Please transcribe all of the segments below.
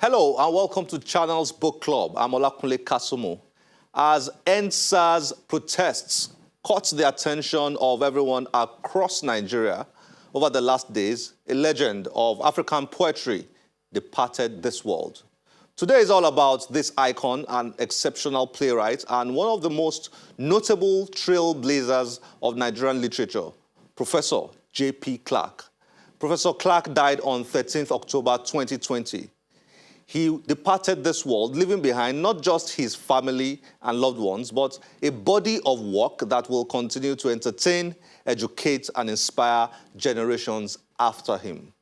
Hello and welcome to Channels Book Club. I'm Olakunle Kasumu. As EndSARS protests caught the attention of everyone across Nigeria over the last days, a legend of African poetry departed this world. Today is all about this icon and exceptional playwright and one of the most notable trailblazers of Nigerian literature, Professor J.P. Clarke. Professor Clarke died on 13th October 2020. He departed this world, leaving behind not just his family and loved ones, but a body of work that will continue to entertain, educate, and inspire generations after him.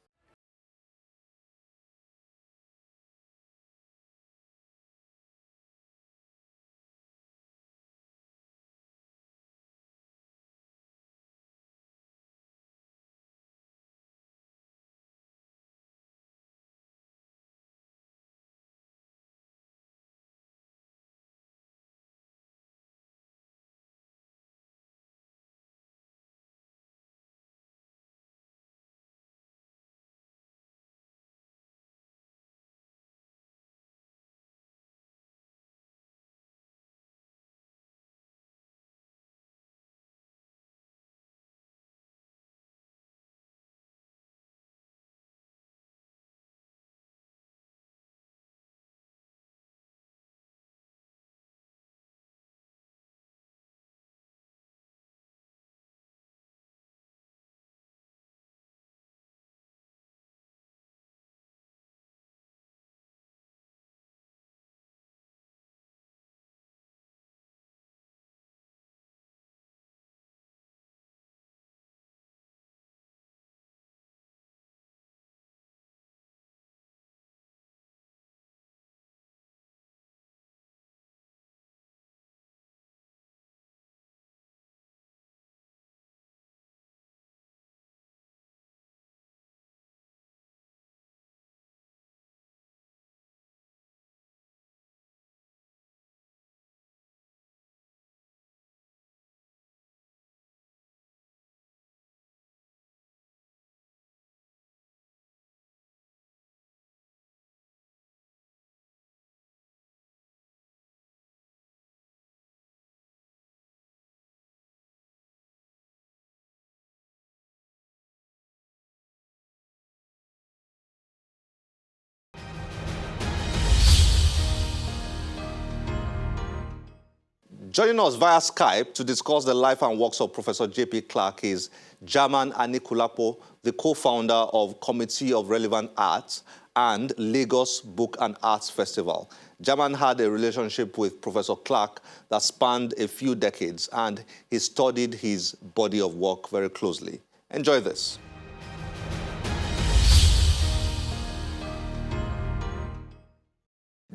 Joining us via Skype to discuss the life and works of Professor J.P. Clarke is German Anikulapo, the co-founder of Committee of Relevant Arts and Lagos Book and Arts Festival. German had a relationship with Professor Clarke that spanned a few decades, and he studied his body of work very closely. Enjoy this.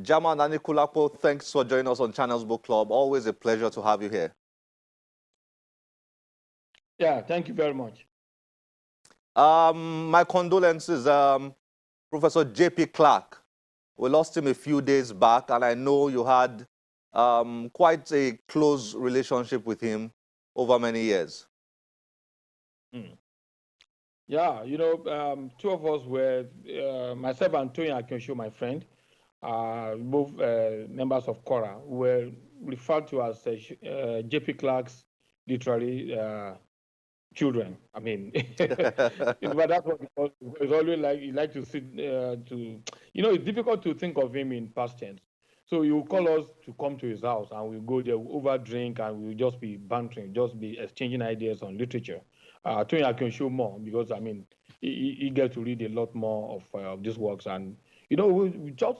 German Anikulapo, thanks for joining us on Channels Book Club. Always a pleasure to have you here. Yeah, thank you very much. My condolences, Professor J.P. Clarke. We lost him a few days back, and I know you had quite a close relationship with him over many years. Yeah, two of us were, myself and Tony Akinsho, my friend, both members of Kora, were referred to as J.P. Clarke's literary children. I mean, but that's what it's always like. You like to sit it's difficult to think of him in past tense. So you call us to come to his house, and we go there, we over drink, and we'll just be bantering, just be exchanging ideas on literature. Tony Akinsho more, because I mean, he gets to read a lot more of these works, and we just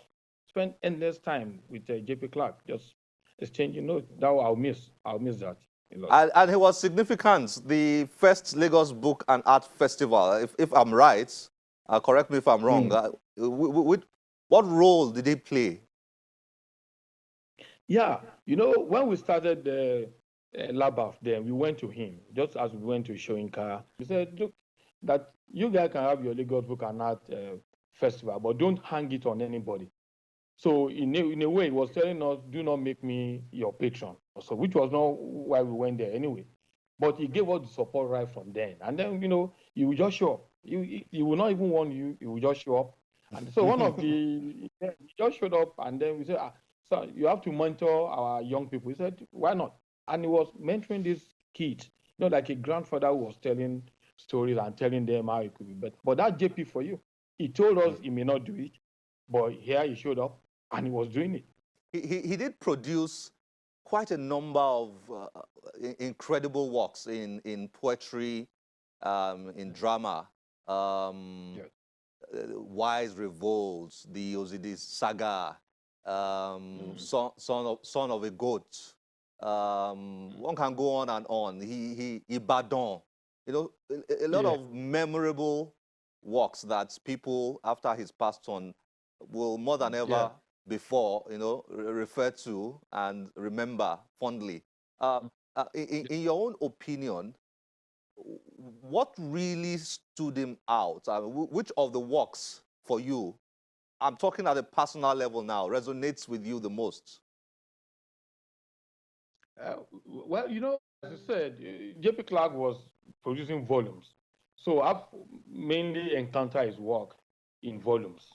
spend endless time with J.P. Clarke, just exchanging notes. That I'll miss that. And he was significant. The first Lagos Book and Art Festival, if I'm right, correct me if I'm wrong, what role did he play? Yeah, when we started the Labaf, then we went to him, just as we went to Shoinka. We said, look, that you guys can have your Lagos Book and Art Festival, but don't hang it on anybody. So in a way, he was telling us, do not make me your patron. So which was not why we went there anyway. But he gave us the support right from then. And then, he will just show up. He will not even warn you. He will just show up. And so one of the, he just showed up, and then we said, so you have to mentor our young people. He said, why not? And he was mentoring these kids, like a grandfather who was telling stories and telling them how it could be better. But that JP for you, he told us he may not do it, but here he showed up and he was doing it. He did produce quite a number of incredible works in poetry, in drama. Yes. Wise Revolts, the Ozidi Saga, Son of a Goat. One can go on and on. He Ibadan, a lot of memorable works that people after he's passed on will more than ever before, refer to and remember fondly. In your own opinion, what really stood him out? Which of the works for you, I'm talking at a personal level now, resonates with you the most? Well, as I said, J.P. Clark was producing volumes. So I've mainly encountered his work in volumes.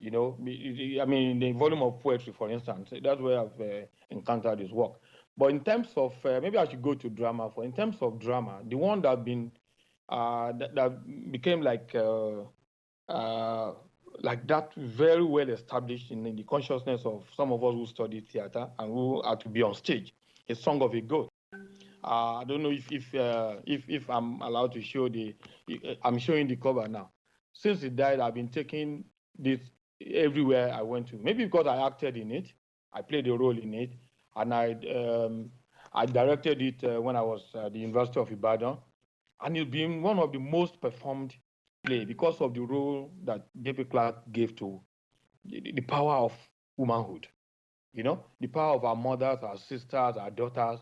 I mean, the volume of poetry, for instance, that's where I've encountered his work. But in terms of, maybe I should go to drama. In terms of drama, the one that became like that very well established in the consciousness of some of us who study theater and who are to be on stage, a Song of a Goat. I don't know if I'm allowed to show I'm showing the cover now. Since he died, I've been taking this everywhere I went to. Maybe because I acted in it, I played a role in it, and I directed it when I was at the University of Ibadan, and it's been one of the most performed play because of the role that J.P. Clark gave to the power of womanhood. The power of our mothers, our sisters, our daughters.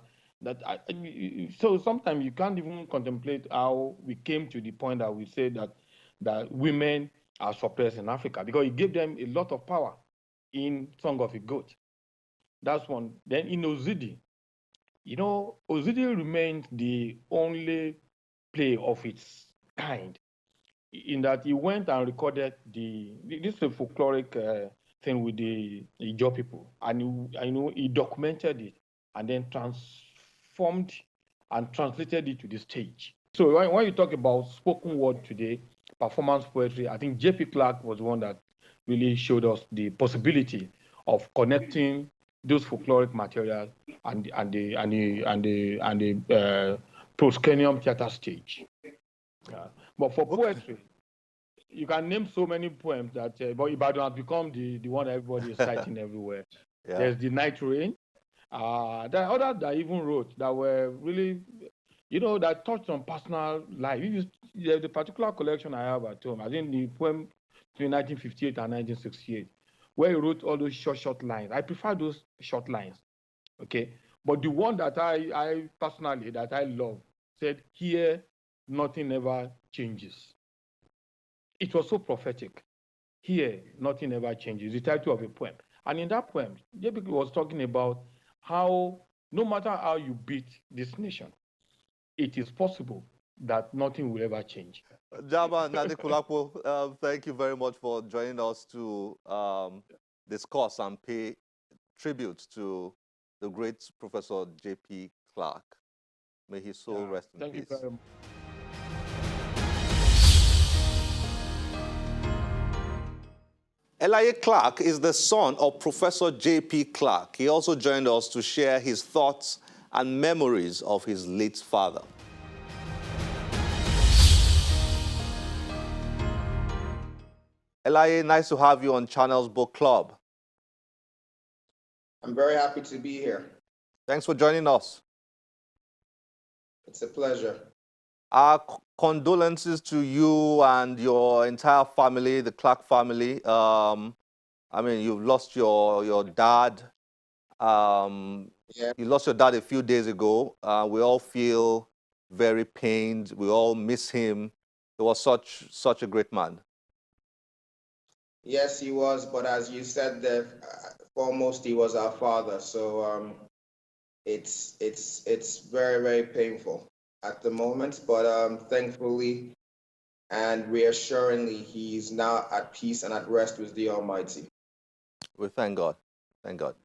So sometimes you can't even contemplate how we came to the point that we say that women are suppressed in Africa, because it gave them a lot of power in Song of a Goat. That's one. Then in Ozidi, Ozidi remains the only play of its kind, in that he went and recorded this is a folkloric thing with the Ijaw people, and he documented it and then transformed and translated it to the stage. So when you talk about spoken word today, performance poetry, I think J.P. Clark was one that really showed us the possibility of connecting those folkloric materials and the proscenium theater stage. But for poetry, you can name so many poems that, but Ibadan has become the one everybody is citing everywhere. Yeah. There's the Night Rain. There are others that even wrote that were really, that touched on personal life. There's a particular collection I have at home. I think the poem between 1958 and 1968, where he wrote all those short lines. I prefer those short lines, okay? But the one that I personally, that I love, said, "Here, nothing ever changes." It was so prophetic. Here, nothing ever changes. The title of a poem. And in that poem, J.P. was talking about how no matter how you beat this nation, it is possible that nothing will ever change. Jama Nadikulakpo, thank you very much for joining us to discuss and pay tribute to the great Professor J.P. Clark. May his soul rest in peace. Thank you very much. Elie Clark is the son of Professor J.P. Clark. He also joined us to share his thoughts and memories of his late father. Elie, nice to have you on Channels Book Club. I'm very happy to be here. Thanks for joining us. It's a pleasure. Our condolences to you and your entire family, the Clark family. I mean, you've lost your dad. You lost your dad a few days ago. We all feel very pained. We all miss him. He was such a great man. Yes, he was. But as you said, foremost, he was our father. So it's very, very painful at the moment, but thankfully and reassuringly, he's now at peace and at rest with the Almighty. We thank God. Thank God.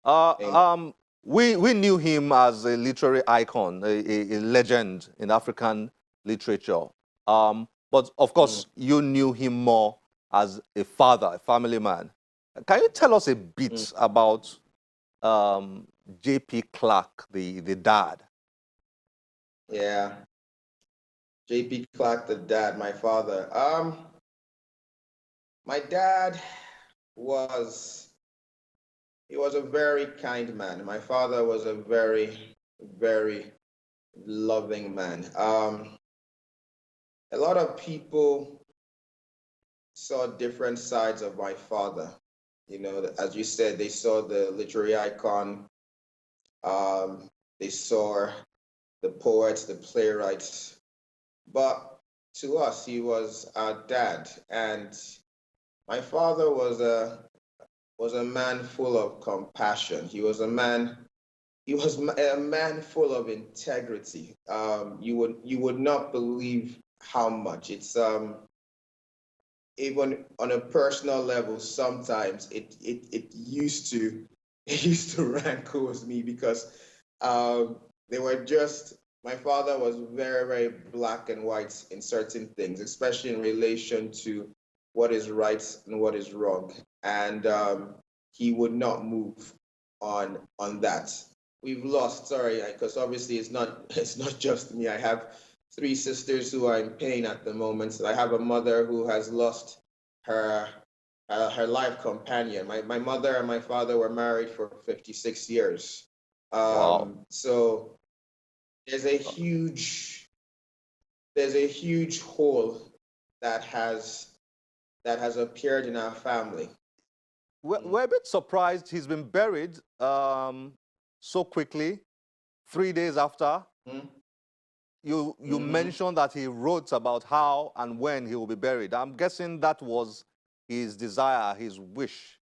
Amen. We knew him as a literary icon, a legend in African literature. But of course, you knew him more as a father, a family man. Can you tell us a bit about J.P. Clark, the dad? Yeah. J.P. Clark, the dad, my father. My dad was, he was a very kind man. My father was a very, very loving man. A lot of people saw different sides of my father. You know, as you said, they saw the literary icon. They saw the poets, the playwrights. But to us, he was our dad. And my father was a man full of compassion. He was a man full of integrity. You would not believe how much. It's even on a personal level, sometimes it used to it used to rankle with me because they were just, my father was very, very black and white in certain things, especially in relation to what is right and what is wrong. And he would not move on that. We've lost, sorry, because obviously it's not just me. I have three sisters who are in pain at the moment. So I have a mother who has lost her her life companion. My mother and my father were married for 56 years. Wow. So there's a huge hole that has appeared in our family. We're a bit surprised he's been buried so quickly, 3 days after. Mm-hmm. You mentioned that he wrote about how and when he will be buried. I'm guessing that was his desire, his wish.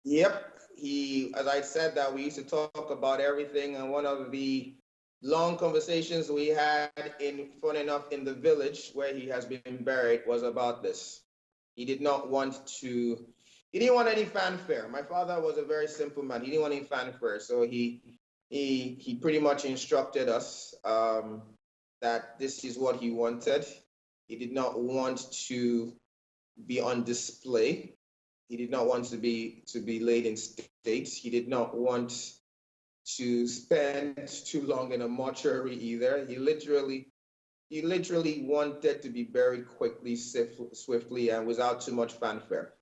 Yep. He, as I said, that we used to talk about everything, and one of the long conversations we had, fun enough, in the village where he has been buried was about this. He did not want to, he didn't want any fanfare. My father was a very simple man. He didn't want any fanfare. So he pretty much instructed us that this is what he wanted. He did not want to be on display. He did not want to be laid in state. He did not want to spend too long in a mortuary either. He literally wanted to be buried quickly, swiftly, and without too much fanfare.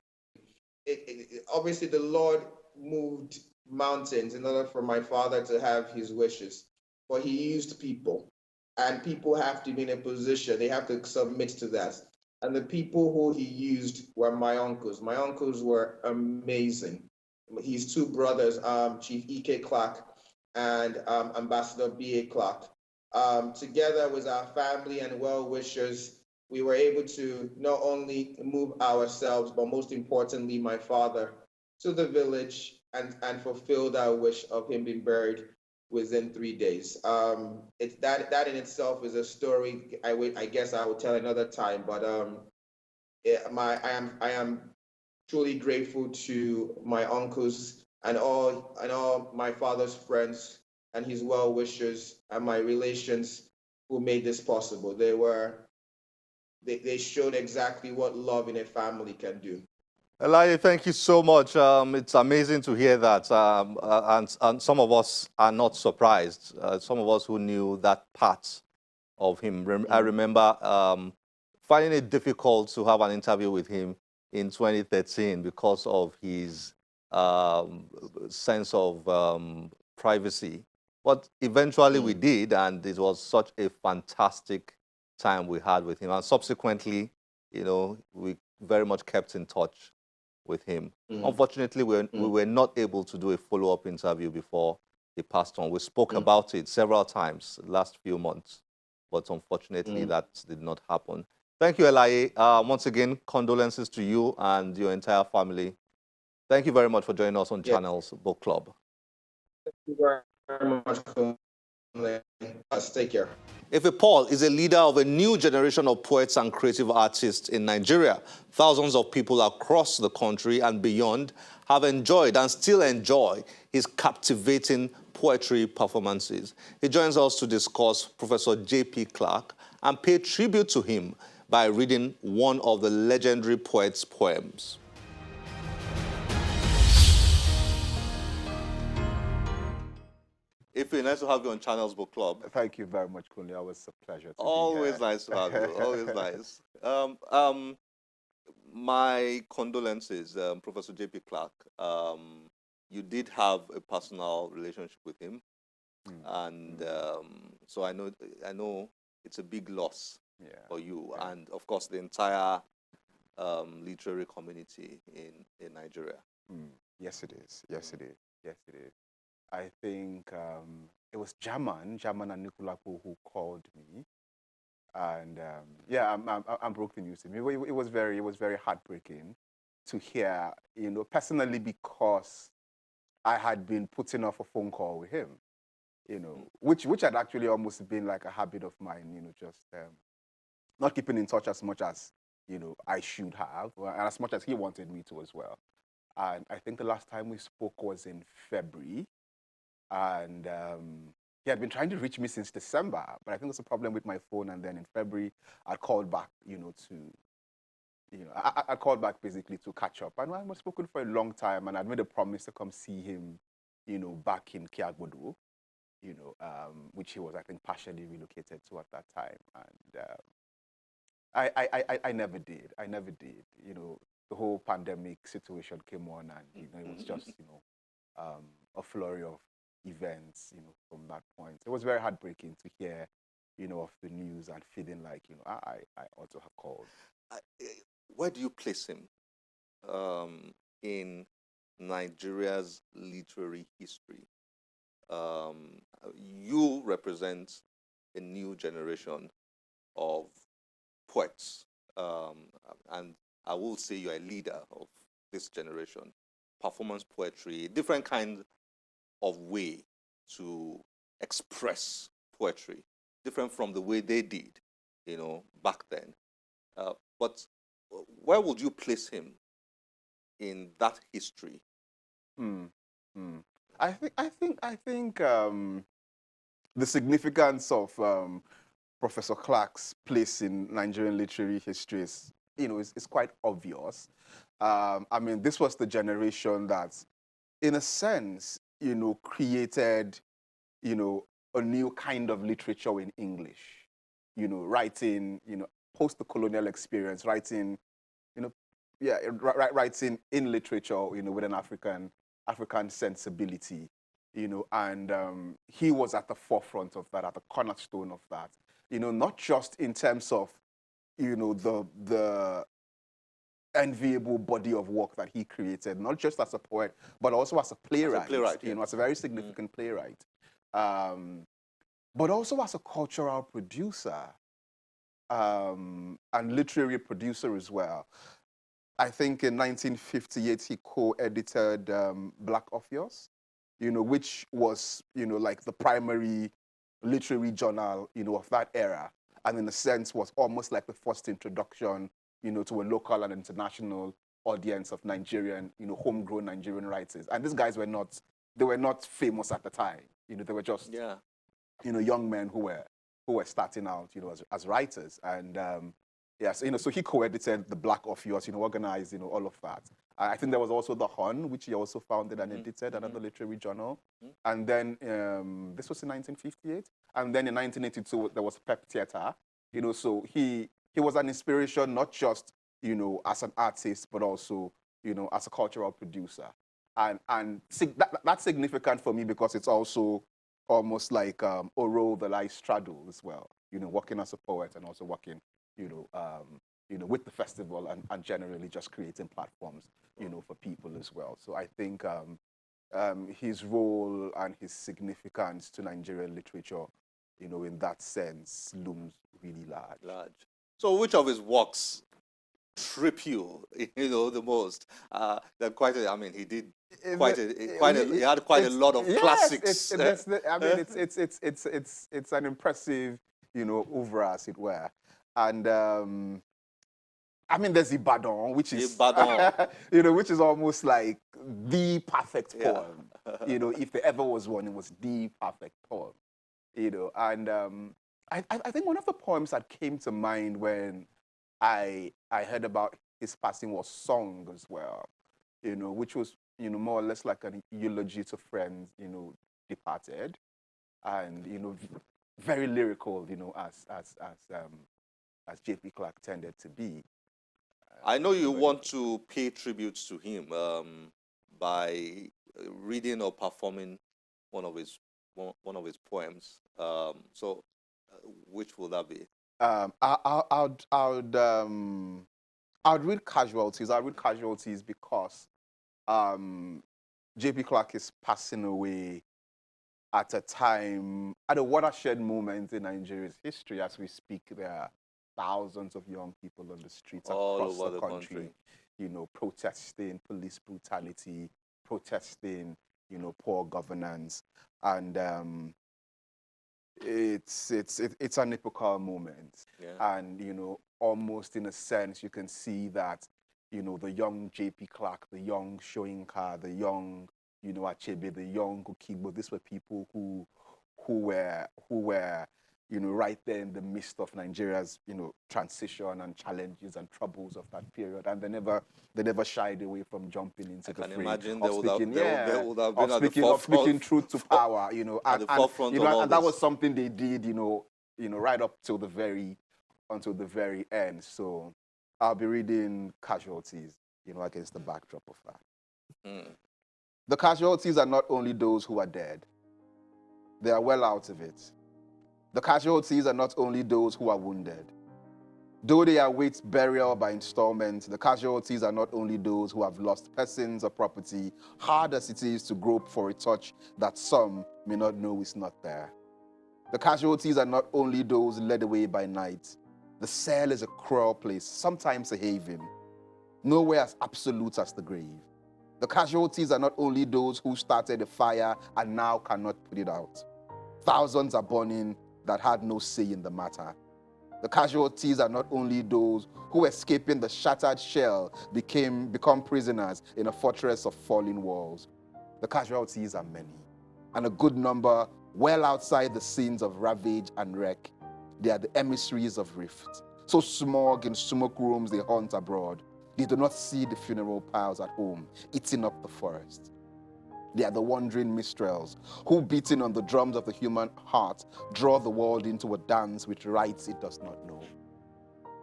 Obviously, the Lord moved mountains in order for my father to have his wishes, but he used people, and people have to be in a position, they have to submit to that. And the people who he used were my uncles. My uncles were amazing. His two brothers, Chief E.K. Clark and Ambassador B.A. Clark. Together with our family and well-wishers, we were able to not only move ourselves, but most importantly, my father, to the village and fulfilled our wish of him being buried within 3 days. It's that in itself is a story I guess I will tell another time. But I am truly grateful to my uncles and all my father's friends and his well wishers and my relations who made this possible. They showed exactly what love in a family can do. Elijah, thank you so much. It's amazing to hear that. And some of us are not surprised. Some of us who knew that part of him. I remember finding it difficult to have an interview with him in 2013 because of his sense of privacy. But eventually we did, and it was such a fantastic time we had with him. And subsequently, you know, we very much kept in touch with him. Unfortunately, we were not able to do a follow-up interview before he passed on. We spoke about it several times the last few months, but unfortunately that did not happen. Thank you, Elijah. Once again, condolences to you and your entire family. Thank you very much for joining us on Channels Book Club. Thank you very much. Let's take care. Ife Paul is a leader of a new generation of poets and creative artists in Nigeria. Thousands of people across the country and beyond have enjoyed and still enjoy his captivating poetry performances. He joins us to discuss Professor J.P. Clark and pay tribute to him by reading one of the legendary poet's poems. Ife, nice to have you on Channels Book Club. Thank you very much, Kunle. Always a pleasure to Always be here. nice to have you. Always nice. My condolences, Professor J.P. Clark. You did have a personal relationship with him, and so I know it's a big loss for you, and of course the entire literary community in Nigeria. Yes, it is. Yes, it is. Yes, it is. I think it was Jaman and Nikulapo who called me, and I'm broke the news to me. It was very heartbreaking to hear, personally, because I had been putting off a phone call with him, which had actually almost been like a habit of mine, just not keeping in touch as much as I should have, and as much as he wanted me to as well. And I think the last time we spoke was in February. And he had been trying to reach me since December, but I think there's a problem with my phone. And then in February, I called back, I called back basically to catch up. And I was spoken for a long time, and I'd made a promise to come see him, back in Kiagbodo, which he was, I think, partially relocated to at that time. And I never did. The whole pandemic situation came on, and it was just a flurry of events, from that point. It was very heartbreaking to hear, of the news and feeling like, I ought to have called. Where do you place him in Nigeria's literary history? You represent a new generation of poets, and I will say you're a leader of this generation. Performance poetry, different kind of way to express poetry, different from the way they did, back then. But where would you place him in that history? I think the significance of Professor Clark's place in Nigerian literary history is quite obvious. I mean, this was the generation that, in a sense, created, a new kind of literature in English, writing, post the colonial experience, writing, writing in literature, with an African sensibility, and he was at the forefront of that, at the cornerstone of that, not just in terms of, the enviable body of work that he created, not just as a poet, but also as a playwright. As a very significant playwright. But also as a cultural producer and literary producer as well. I think in 1958, he co-edited Black Orpheus, which was, like the primary literary journal, of that era. And in a sense was almost like the first introduction to a local and international audience of Nigerian, homegrown Nigerian writers. And these guys were not famous at the time. They were just, young men who were starting out, as writers. And so he co-edited the Black Orpheus, organized, all of that. I think there was also the Hun, which he also founded and edited, another literary journal. And then this was in 1958. And then in 1982, there was Pep Theatre. So he was an inspiration, not just, as an artist, but also, as a cultural producer. And that's significant for me because it's also almost like a role that I straddle as well, working as a poet and also working, with the festival and generally just creating platforms, for people as well. So I think his role and his significance to Nigerian literature, in that sense, looms really large. So which of his works trip you, the most? That quite a, I mean, he did It- quite it- he had quite a it's- lot of yes, classics. I mean, it's an impressive, over, as it were. And I mean, there's Ibadan, which is Ibadan. which is almost like the perfect Yeah. poem. If there ever was one, it was the perfect poem. And I think one of the poems that came to mind when I heard about his passing was Song as well, which was, more or less like an eulogy to friends, departed, and, very lyrical, as J.P. Clark tended to be. I know you want to pay tribute to him by reading or performing one of his poems. So, which will that be? I'd read Casualties. I'd read Casualties because J.P. Clark is passing away at a watershed moment in Nigeria's history. As we speak, there are thousands of young people on the streets All across over the the country, protesting police brutality, protesting, poor governance, and it's an epochal moment. Yeah. And almost in a sense, you can see that the young J.P. Clark, the young Soyinka, the young Achebe, the young Okigbo, these were people who were right there in the midst of Nigeria's transition and challenges and troubles of that period, and they never shied away from jumping into the fray. I can imagine of speaking, they would have been at the of forefront, speaking truth to power, at the forefront of all and that this. was something they did, right up till until the very end. So I'll be reading Casualties, against the backdrop of that. Mm. The casualties are not only those who are dead; they are well out of it. The casualties are not only those who are wounded. Though they await burial by installment, the casualties are not only those who have lost persons or property, hard as it is to grope for a touch that some may not know is not there. The casualties are not only those led away by night. The cell is a cruel place, sometimes a haven, nowhere as absolute as the grave. The casualties are not only those who started a fire and now cannot put it out. Thousands are burning that had no say in the matter. The casualties are not only those who, escaping the shattered shell, become prisoners in a fortress of falling walls. The casualties are many, and a good number well outside the scenes of ravage and wreck. They are the emissaries of rift. So smug in smoke rooms they haunt abroad. They do not see the funeral piles at home, eating up the forest. They are the wandering minstrels who, beating on the drums of the human heart, draw the world into a dance with rites it does not know.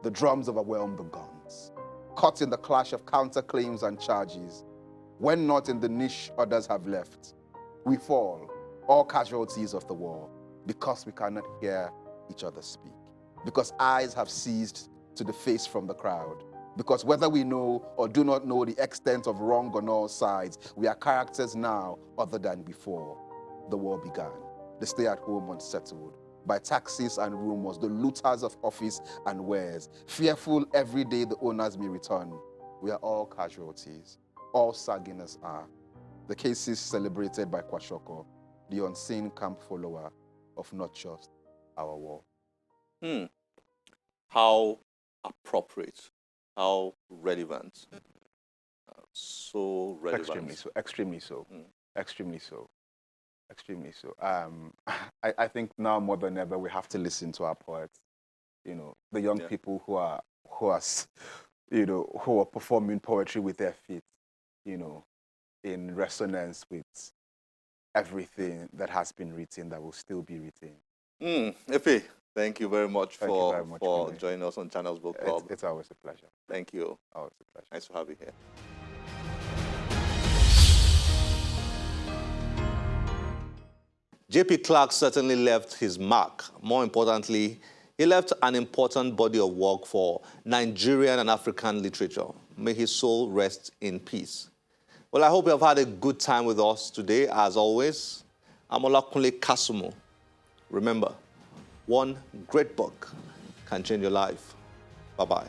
The drums overwhelm the guns, caught in the clash of counterclaims and charges. When not in the niche others have left, we fall, all casualties of the war, because we cannot hear each other speak, because eyes have ceased to deface from the crowd, because whether we know or do not know the extent of wrong on all sides, we are characters now other than before the war began. The stay-at-home unsettled by taxes and rumors, the looters of office and wares, fearful every day the owners may return. We are all casualties, all Saginas are. The cases celebrated by Kwashoko, the unseen camp follower of not just our war. How appropriate, how relevant, so relevant. Extremely so, extremely so, extremely so, extremely so. I think now more than ever we have to listen to our poets. The young people who are performing poetry with their feet, in resonance with everything that has been written, that will still be written. Efe, thank you very much for Kunle. joining us on Channels Book Club. It's always a pleasure. Thank you. Always a pleasure. Nice to have you here. J.P. Clark certainly left his mark. More importantly, he left an important body of work for Nigerian and African literature. May his soul rest in peace. Well, I hope you have had a good time with us today. As always, I'm Olakunle Kasumu. Remember, one great book can change your life. Bye-bye.